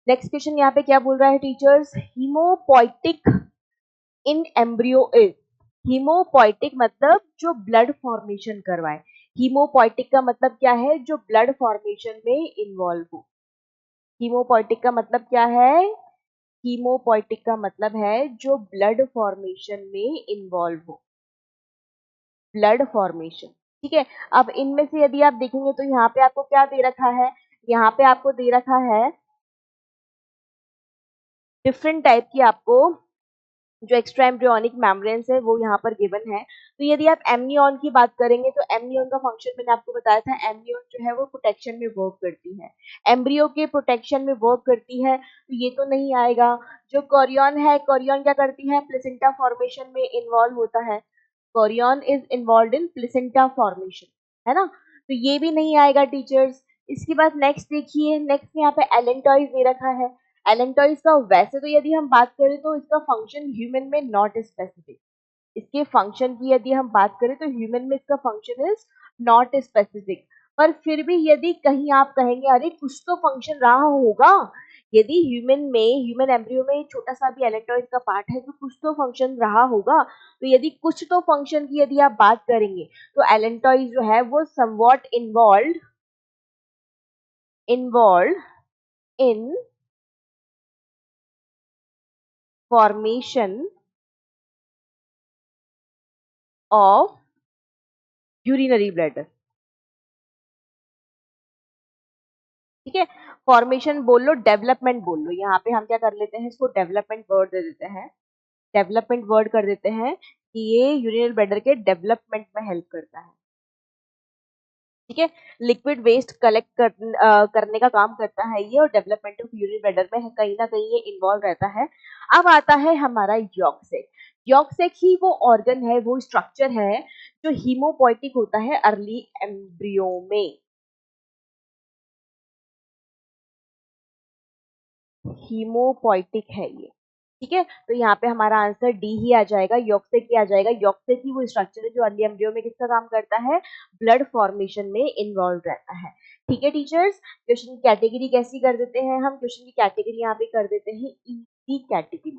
Next question यहाँ पे क्या बोल रहा है teachers, haemopoietic in embryo is, haemopoietic मतलब जो ब्लड फॉर्मेशन करवाए, हीमोपोइटिक का मतलब क्या है, जो ब्लड फॉर्मेशन में इन्वॉल्व हो। हीमोपोइटिक का मतलब क्या है, हीमोपोइटिक का मतलब है जो ब्लड फॉर्मेशन में इन्वॉल्व हो, ब्लड फॉर्मेशन। ठीक है, अब इनमें से यदि आप देखेंगे तो यहाँ पे आपको क्या दे रखा है, यहाँ पे आपको दे रखा है डिफरेंट टाइप की आपको जो एक्स्ट्रा एम्ब्रियोनिक मेम्ब्रेन्स है वो यहाँ पर गिवन है। तो यदि आप एमनियन की बात करेंगे तो एमनियन का फंक्शन मैंने आपको बताया था, एमनियन जो है वो प्रोटेक्शन में वर्क करती है, एम्ब्रियो के प्रोटेक्शन में वर्क करती है, तो ये तो नहीं आएगा। जो कोरियन है, कोरियन क्या करती है, प्लेसेंटा फॉर्मेशन में इन्वॉल्व होता है, Korean is involve in placenta formation, है ना, तो ये भी नहीं आएगा टीचर्स। इसके बाद नेक्स्ट देखिए, नेक्स्ट यहाँ पे एलेंटॉइज दे रखा है। एलेंटॉइज का वैसे तो यदि हम बात करें तो इसका फंक्शन ह्यूमन में नॉट स्पेसिफिक, इसके फंक्शन की यदि हम बात करें तो ह्यूमन में इसका फंक्शन इज नॉट स्पेसिफिक, पर फिर भी यदि कहीं आप कहेंगे अरे कुछ तो फंक्शन रहा होगा, यदि ह्यूमन में, ह्यूमन एम्ब्रियो में छोटा सा भी एलेंटॉइड का पार्ट है तो कुछ तो फंक्शन रहा होगा, तो यदि कुछ तो फंक्शन की यदि आप बात करेंगे तो एलेंटॉइड जो है वो somewhat involve in formation of urinary bladder. ठीक है, फॉर्मेशन बोल लो, डेवलपमेंट बोल लो, यहाँ पे हम क्या कर लेते हैं, इसको डेवलपमेंट वर्ड दे देते हैं, डेवलपमेंट वर्ड कर देते हैं कि ये यूरिनरी ब्लैडर के डेवलपमेंट में हेल्प करता है। ठीक है, लिक्विड वेस्ट कलेक्ट करने का काम करता है ये, और डेवलपमेंट ऑफ यूरिनरी ब्लैडर में कहीं ना कहीं ये इन्वॉल्व रहता है। अब आता है हमारा यॉर्क यॉर्क ही वो ऑर्गन है, वो स्ट्रक्चर है जो हीमोपोइटिक होता है अर्ली एम्ब्रियो में, हीमोपोइटिक है ये। ठीक है, तो यहाँ पे हमारा आंसर डी ही आ जाएगा, यॉक्सेक ही आ जाएगा। यॉक्सेक ही वो स्ट्रक्चर है जो अर्ली एम्ब्रियो में किसका काम करता है, ब्लड फॉर्मेशन में इन्वॉल्व रहता है। ठीक है टीचर्स, क्वेश्चन की कैटेगरी कैसी कर देते हैं हम, क्वेश्चन की कैटेगरी यहाँ पे कर देते हैं इजी कैटेगरी।